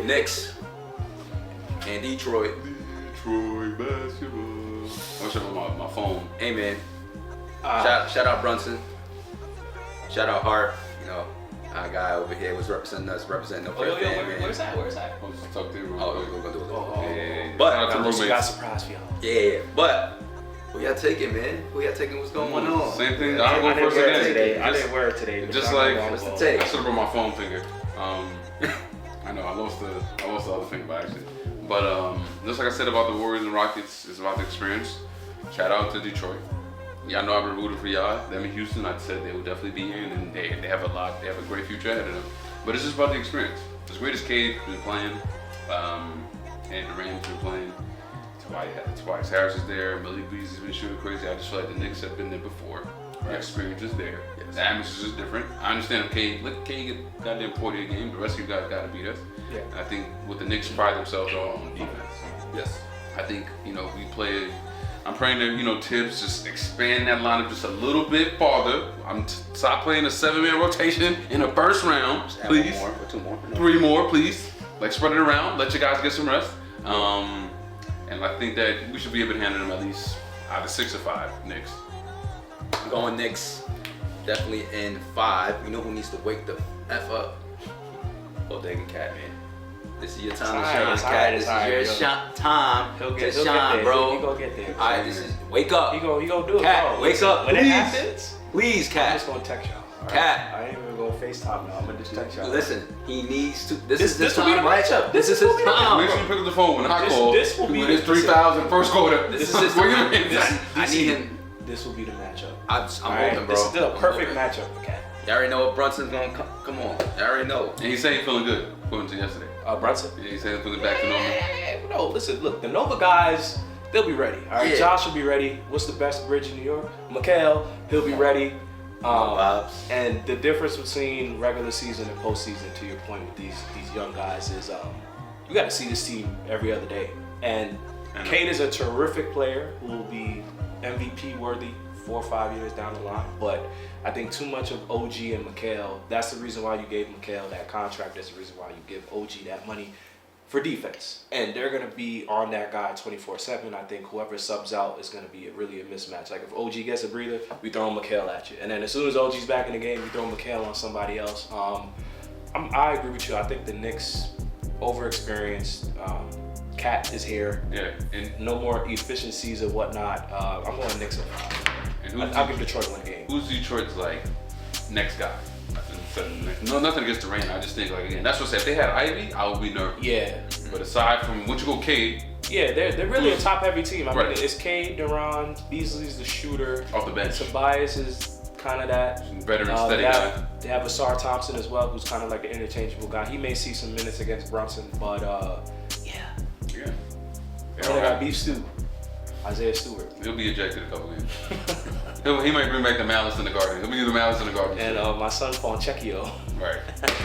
Knicks and Detroit. Detroit basketball. I'm checking my phone. Hey man, shout out Brunson. Shout out Hart. You know, our guy over here was representing us, representing the Yo, fan, man. where's that? I'll just talk to you. Oh, we're gonna do it. Yeah. But Shout out to We got a roommates. surprise for y'all. yeah, but who y'all taking, man? Who y'all taking? What's going on? Same thing. Yeah. I'll go first again. I didn't wear it today. Just like What's the take? I should have brought my phone finger. I know I lost the other finger by accident. But just like I said about the Warriors and Rockets, it's about the experience. Shout out to Detroit. Y'all know I've been rooting for y'all. Them in Houston, I said they would definitely be here, and they have a great future ahead of them. But it's just about the experience. As great as Cade been playing, and Durant's been playing. Tobias Harris is there. Malik Beasley has been shooting crazy. I just feel like the Knicks have been there before. The experience is there. Yes. The atmosphere is different. I understand if Cade get goddamn 40 a game, the rest of you guys got to beat us. Yeah. And I think what the Knicks pride themselves on defense. Yes. I think, we play. I'm praying that, Tibbs just expand that lineup just a little bit farther. Stop playing a 7-man rotation in the first round, Just add please. 1 more or 2 more. 3 more, please. Like, spread it around. Let your guys get some rest. And I think that we should be able to handle them at least either 6 or 5 Knicks. I'm going Knicks. Definitely in 5. You know who needs to wake the F up? Bodega Cat, man. This is your time to shine, Cat. This is your time to shine, there. bro. He gonna get there. All right, this is wake up. He gonna do it. Cat, bro. wake up, When please. it happens, Please, I'm Cat. just gonna text y'all. all right? Cat. I ain't even gonna FaceTime now. I'm gonna just text y'all. Listen, he needs to. This is this his will be time, the right? matchup. This is his will be the time. Make sure you pick up the phone when I call. This will be when it's the- 3,000 first quarter. This is his Where you time. been? I need him. This will be the matchup. I'm All right? hoping, bro. This is the I'm perfect hoping. matchup for Cat. You already know what Brunson's gonna come on. You already know. And he said he's feeling good, according to yesterday. Brunson. Yeah, he said he's feeling back to normal. No, listen, look, the Nova guys, they'll be ready. All right, Yeah. Josh will be ready. What's the best bridge in New York? Mikal, he'll be ready. Vibes. And the difference between regular season and postseason, to your point with these young guys, is you got to see this team every other day. And Cade is a terrific player who will be MVP worthy 4 or 5 years down the line. But I think too much of OG and Mikal, that's the reason why you gave Mikal that contract. That's the reason why you give OG that money for defense. And they're going to be on that guy 24/7. I think whoever subs out is going to be really a mismatch. Like if OG gets a breather, we throw Mikal at you. And then as soon as OG's back in the game, we throw Mikal on somebody else. I agree with you. I think the Knicks overexperienced. Cat is here. Yeah, and No more efficiencies or whatnot. I'm going Knicks in 5. I'll give Detroit one game. who's Detroit's next guy? No, nothing against Durant. I just think again, that's what I said. If they had Ivy, I would be nervous. Yeah. But aside from once you go Cade Yeah, they're really a top-heavy team. I mean, Right. it's Cade, Durant, Beasley's the shooter. off the bench, Tobias is kind of that. veteran steady guy. They have Asar Thompson as well, who's kind of like the interchangeable guy. He may see some minutes against Brunson, but yeah. Yeah. And they got Beef Stew, Isaiah Stewart. He'll be ejected a couple games. He might bring back the Malice in the Garden. He'll be the Malice in the Garden. And my son, Fonchecchio. Right.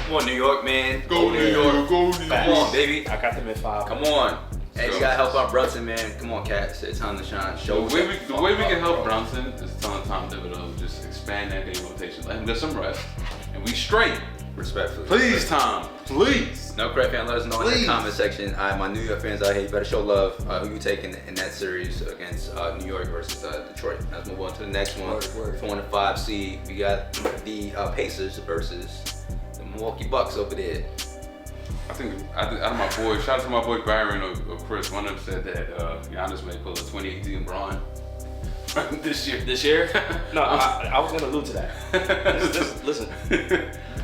Come on, New York, man. Go New York. Go New Come York. on, baby. I got them at 5. Come on. Hey, So- you gotta help out Brunson, man. Come on, Cat. It's time to shine. The Show way we can help bro. Brunson is telling Tom Thibodeau just expand that game rotation, let him get some rest, and we straight. Respectfully. Please, Tom. Please. No crap fan, let us know in Please. the comment section. My New York fans out here, you better show love. Who you taking in that series against New York versus Detroit? Let's move on to the next one. Word. 4 and 5 seed. We got the Pacers versus the Milwaukee Bucks over there. I think out of my boy, shout out to my boy Byron or Chris. One of them said that Giannis may pull a 2018 Bron this year. This year? No, I was going to allude to that. Listen,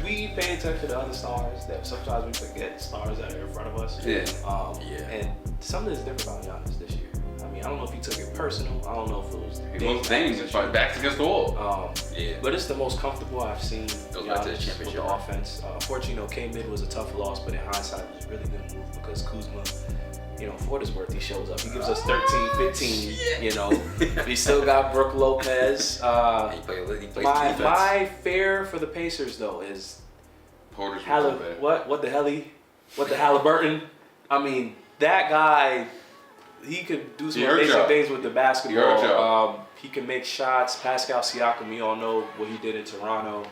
we pay attention to other stars that sometimes we forget stars that are in front of us. Yeah. And something is different about Giannis this year. I mean, I don't know if he took it personal. I don't know if it was Most things, it's like backs against the wall. Yeah. But it's the most comfortable I've seen Goes back to the Giannis with championship, the right? offense. Unfortunately, K-Mid was a tough loss, but in hindsight, it was a really good move because Kuzma, for what it's worth, he shows up. He gives us 13, 15, He still got Brook Lopez. He plays defense. My fear for the Pacers, though, is Porter's really bad. what the Halliburton? I mean, that guy, he could do some He hurt amazing y'all. things with the He hurt basketball. y'all. He can make shots. Pascal Siakam, we all know what he did in Toronto.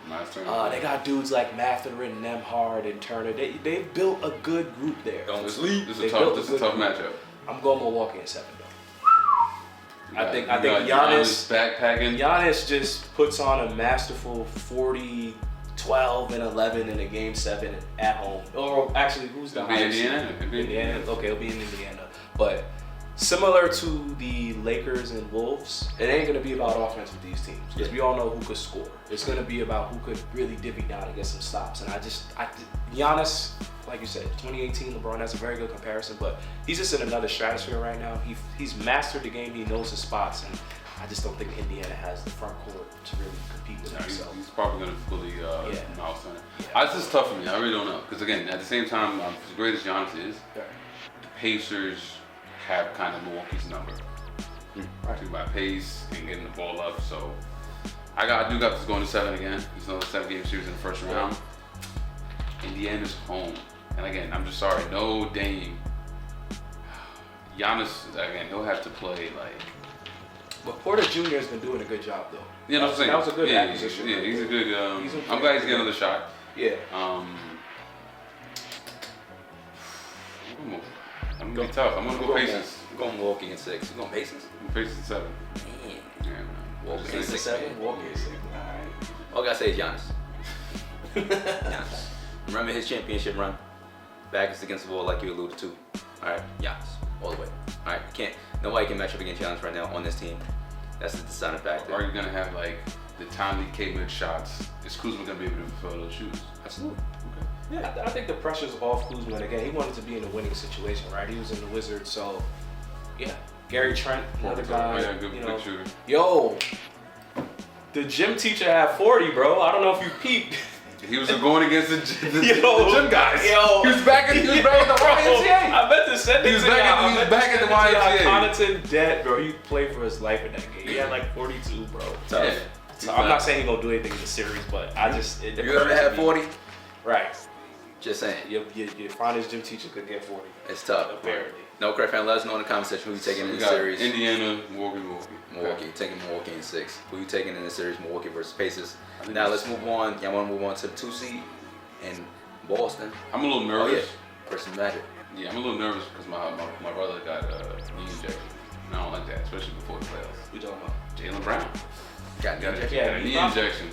They got dudes like Matherin, Nembhard, and Turner. They've built a good group there. Don't sleep. This is a tough matchup. I'm going Milwaukee in 7 though. I think Giannis backpacking. Giannis just puts on a masterful 40, 12, and 11 in a game 7 at home. Or actually, who's the highest? Indiana. Okay, it'll be in Indiana. But similar to the Lakers and Wolves, it ain't going to be about offense with these teams. Because we all know who could score. It's going to be about who could really divvy down and get some stops. And Giannis, like you said, 2018, LeBron has a very good comparison, but he's just in another stratosphere right now. He's mastered the game. He knows his spots, and I just don't think Indiana has the front court to really compete with himself. He's probably going to fully mouse on it. It's just tough for me. I really don't know. Because, again, at the same time, as great as Giannis is, the Pacers have kind of Milwaukee's number. Right. By pace and getting the ball up. So, I do got this going to 7 again. It's another 7-game series in the first round. Indiana's home. And again, I'm just sorry, no Dame. Giannis, again, he'll have to play like. But Porter Jr. has been doing a good job, though. Yeah, no, I'm saying. That was a good acquisition. Yeah, he's a good. I'm glad he's getting another shot. Yeah. I'm gonna be tough. I'm gonna go Pacers. I'm going Milwaukee in 6. You going Pacers? Pacers in 7. Yeah, Milwaukee in 6. Milwaukee in 6. All right. All I gotta say is Giannis. Giannis. Remember his championship run? Back is against the wall, like you alluded to. All right, Giannis, all the way. All right, nobody can match up against Giannis right now on this team. That's the deciding factor. Are you gonna have like the timely K-mid shots? Is Kuzma gonna be able to fulfill those shoes? Absolutely. Okay. Yeah, I think the pressure's off Kuzma. And again, he wanted to be in a winning situation, right? He was in the Wizards, so yeah. Gary Trent, another guy. Yeah, good shooter. Yo, the gym teacher had 40, bro. I don't know if you peeped. He was going against the gym guys. Yo, he was back at the YMCA. I meant to send it to you. He was back at the YMCA. Connaughton dead, bro. He played for his life in that game. He had like 42, bro. Tough. So I'm not saying he's gonna do anything in the series, but You ever had 40? Right. Just saying. Your finest gym teacher could get 40. It's tough. Apparently. No, Craig fan, let us know in the comment section who you taking in the series. Indiana, Milwaukee. Milwaukee, taking Milwaukee in 6. Who you taking in the series? Milwaukee versus Pacers. Now let's move on. Y'all want to move on to the 2 seed in Boston? I'm a little nervous. Versus Magic. Yeah, I'm a little nervous because my brother got a knee injection. And I don't like that, especially before the playoffs. We talking about Jaylen Brown. Got a knee injection.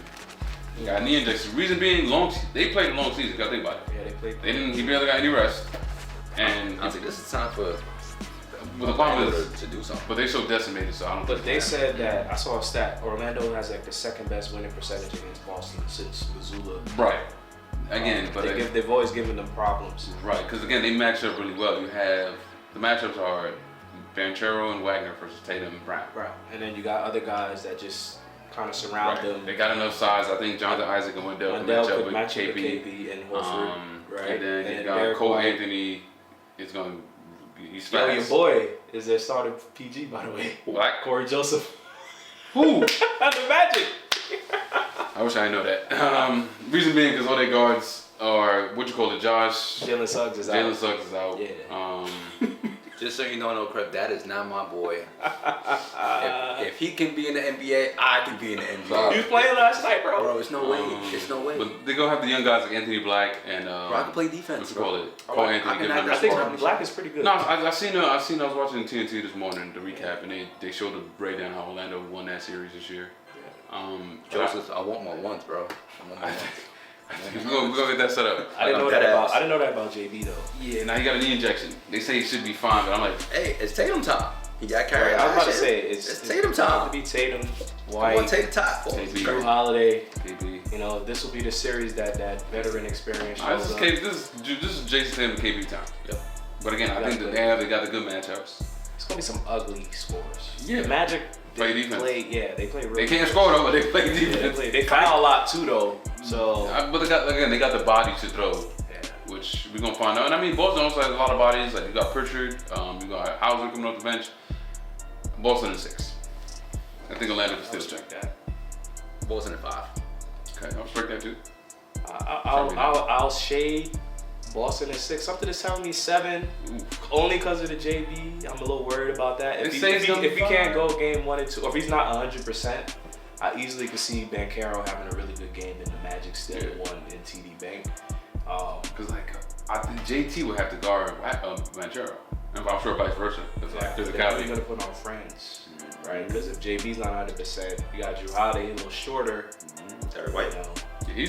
Got a knee injection. Reason being, they played a long season. Gotta think about it. Yeah, they played. He barely got any rest. And I think this is time for the problem is to do something. But they so decimated, so I don't. But they said that I saw a stat. Orlando has like the second best winning percentage against Boston since Missoula. Right. Again, but they've always given them problems. Right, because again they match up really well. You have the matchups are Banchero and Wagner versus Tatum and Brown. Right, and then you got other guys that just kind of surround them. They got enough size. I think Jonathan Isaac and Wendell can match up with KP and Horford. Right, and then you got Cole Anthony. He's fast. Yo, your boy is their starting PG, by the way. Black Corey Joseph. Who? The Magic. I wish I didn't know that. Reason being because all their guards are Josh. Jalen Suggs is out. Yeah. Just so you know, no crap, that is not my boy. if he can be in the NBA, I can be in the NBA. He was playing last night, bro. Bro, it's no way. It's no way. But they're going to have the young guys like Anthony Black and... bro, I can play defense, Cole Anthony. I think Black is pretty good. No, I was watching TNT this morning, the recap, and they showed the breakdown how Orlando won that series this year. Joseph, I want my ones, bro. We're gonna get that set up. I didn't know that about JB though. Yeah, now he got a knee injection. They say he should be fine, but I'm like, hey, it's Tatum time. He got carried. I was about to say it's Tatum time. To be Tatum, White, I want to take the top. Drew Holiday. KB. You know, this will be the series that veteran experience shows up. This is Jason Tatum and KB time. Yep. But again, I think that they got the good matchups. It's gonna be some ugly scores. Yeah. The Magic play defense. They play really. They can't score though, but they play defense. They foul a lot too though. So. But they got the body to throw. Yeah. Which we're gonna find out. And I mean, Boston also has a lot of bodies. Like you got Pritchard, you got Hauser coming off the bench. Boston in 6. I think Orlando can still check that. Boston in 5. Okay, I'll strike that too. I'll shade Boston is 6. Something is telling me 7. Only because of the JV. I'm a little worried about that. If he can't go game 1 and 2, or if he's not 100%, I easily could see Banchero having a really good game and the Magic still won in TD Bank. Because I think JT would have to guard Banchero, and I'm sure vice versa. It's like they're physicality. going to put on friends, right? Because if JB's not 100%, you got Drew Holiday a little shorter. Terry White. But he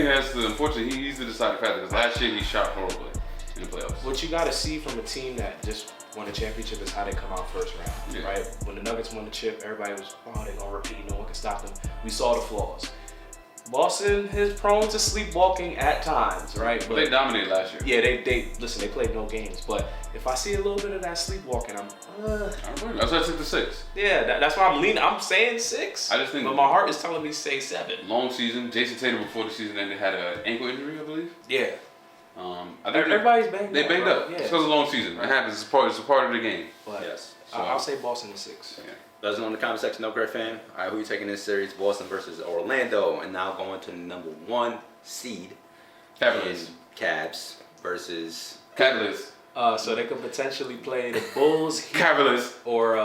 has to. Unfortunately, he's the deciding factor. Because last year he shot horribly in the playoffs. What you got to see from a team that just won a championship is how they come out first round, right? When the Nuggets won the chip, everybody was, they're gonna repeat. No one can stop them. We saw the flaws. Boston is prone to sleepwalking at times, right? But they dominated last year. Yeah, they played no games. But if I see a little bit of that sleepwalking, That's why I took the 6. Yeah, that's why I'm leaning. I'm saying 6. I just think, but my heart is telling me say 7. Long season. Jason Tatum before the season ended had an ankle injury, I believe. Yeah. I think Everybody's banged up. They banged up. Yeah. It's because of the long season. It happens. It's a part of the game. But Yes. So I'll say Boston is 6. Yeah. Let us know in the comment section. No great fan. All right, who you taking this series? Boston versus Orlando, and now going to the number 1 seed. Cavaliers. Cavs versus Cavaliers. So they could potentially play the Bulls, Heat, Cavaliers. or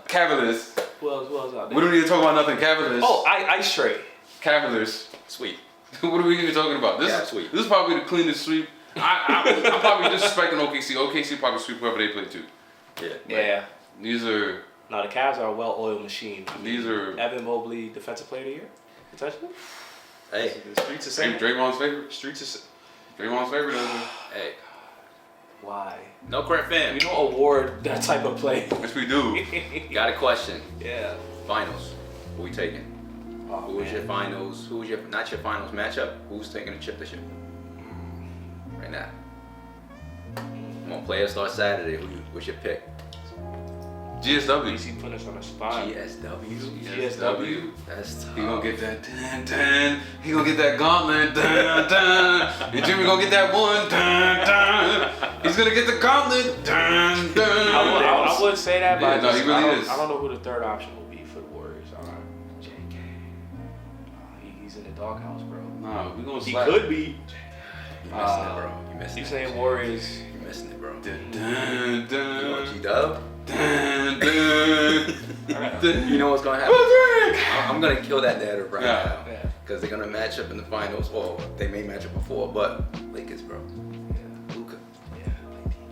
Cavaliers. who else out there? We don't need to talk about nothing. Cavaliers. Oh, Ice Tray. Cavaliers. Sweet. What are we even talking about? This is probably the cleanest sweep. I'm probably disrespecting OKC. OKC probably sweep whoever they play to. Yeah. These are. No, the Cavs are a well-oiled machine. These are. Evan Mobley, Defensive Player of the Year, potentially. Hey. The streets are saying. Draymond's favorite. Draymond's favorite. Hey. Why? No current fan. We don't award that type of play. Yes, we do. Got a question. Yeah. Finals. Who we taking? Oh, Who was your finals? Who was your not your finals matchup? Who's taking the chip this year? Right now. Come on, players start Saturday. What's your pick? GSW. Easy put us on the spot. GSW. That's tough. He gonna get that dun dun. He gonna get that gauntlet dun dun. And Jimmy gonna get that one dun dun. He's gonna get the gauntlet dun dun. I would say that, but Yeah, no, he really is. I don't know who the third option will be for the Warriors. JK. He's in the doghouse, bro. Nah, we gonna He slap. could be. You missing it, bro. You missing You it. saying Warriors? You missing it, bro. Dun You dun want dun G-Dub? dun dun. You know what's gonna happen? I'm gonna kill that narrative right now. Yeah. Because they're gonna match up in the finals. Well, they may match up before, but Lakers, bro. Luka.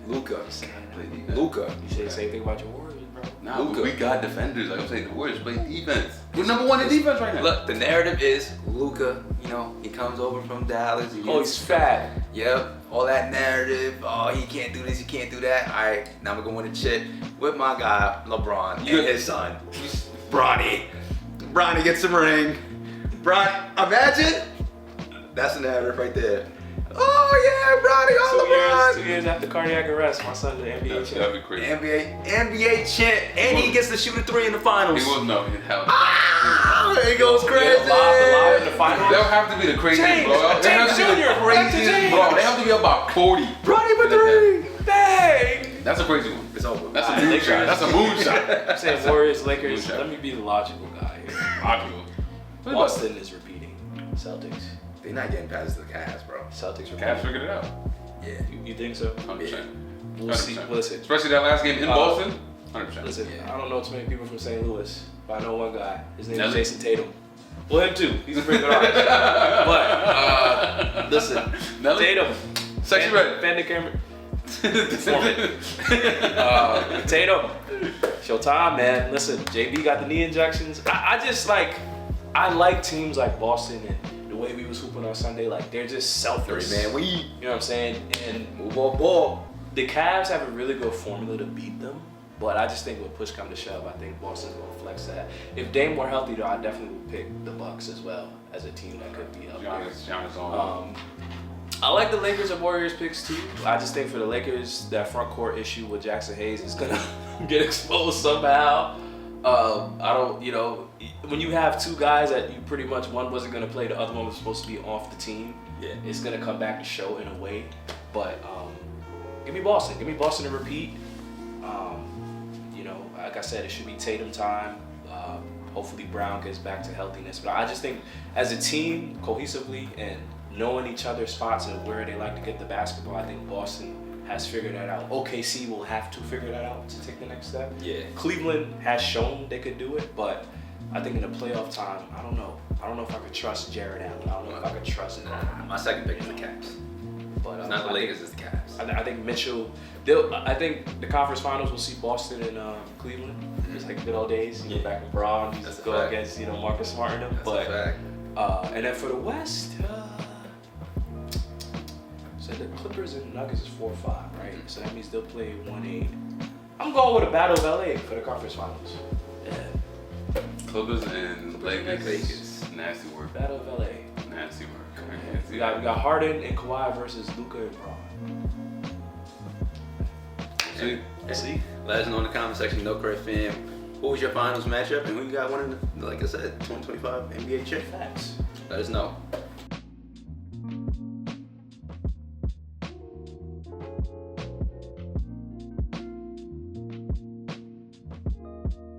Luka. You say the same thing about your Warriors, bro. Nah, but we got defenders. Like I'm saying, the Warriors play defense. We're number 1 in defense right now. Look, the narrative is Luka. You know, he comes over from Dallas. He's fat. Yep, all that narrative. Oh, he can't do this, he can't do that. All right, now we're going to chip with my guy LeBron and his son, Bronny. Bronny gets some ring. Imagine. That's the narrative right there. Oh yeah, Bronny on LeBron. 2 years after cardiac arrest, my son's the NBA champ. That'd be crazy. NBA champ, and he gets to shoot a 3 in the finals. He wouldn't know. He goes crazy. The live in the finals. They'll have to be the craziest James, blowout. They have to be James the Jr., craziest blowout. They have to be about 40. Bronny for 3. Dang. That's a crazy one. It's over. That's a moonshot. That's a moonshot. I'm saying Warriors, Lakers. Moonshot. Let me be the logical guy here. Logical. Boston is repeating. Celtics. They're not getting past the Cavs, bro. Celtics Cavs repeating. figured it out. Yeah. You think so? 100%. We'll see. 100%. Listen. Especially that last game in Boston. 100%. Listen, I don't know too many people from St. Louis, but I know one guy. His name is Nelly? Jason Tatum. Well, him too. He's a pretty good artist. But listen, Nelly? Tatum. Sexy red. Fan the camera. Tatum. Showtime, man. Listen, JB got the knee injections. I like teams like Boston and the way we was hooping on Sunday. Like they're just selfless. 3-man weed. You know what I'm saying? And Move on ball. the Cavs have a really good formula to beat them, but I just think when push come to shove, I think Boston's gonna flex that. If Dame were healthy, though, I definitely would pick the Bucks as well as a team that could be up there. Giannis on. I like the Lakers and Warriors picks too. I just think for the Lakers, that front court issue with Jackson Hayes is gonna get exposed somehow. I don't, when you have two guys that you pretty much, one wasn't gonna play, the other one was supposed to be off the team. Yeah. It's gonna come back to show in a way. But give me Boston. Give me Boston to repeat. Like I said, it should be Tatum time. Hopefully Brown gets back to healthiness. But I just think as a team, cohesively, and knowing each other's spots and where they like to get the basketball. I think Boston has figured that out. OKC will have to figure that out to take the next step. Yeah. Cleveland has shown they could do it, but I think in the playoff time, I don't know. I don't know if I could trust Jared Allen. I don't know if I could trust him. My second pick is the Cavs. But It's not the Lakers, it's the Cavs. I think Mitchell. I think the conference finals will see Boston and Cleveland. It's like good old days. You know, back when Braun used to go against Marcus Smart and them. That's a fact. And then for the West, so the Clippers and Nuggets is 4-5, right? So that means they'll play 1-8. I'm going with a battle of LA for the conference finals. Yeah. Clippers and Lakers. Vegas. Nasty work. Battle of LA. Nasty work. We got Harden and Kawhi versus Luka and Braun. See? Let us know in the comment section, No Credit Fam. What was your finals matchup and who you got winning, like I said, 2025 NBA champ? Facts. Let us know.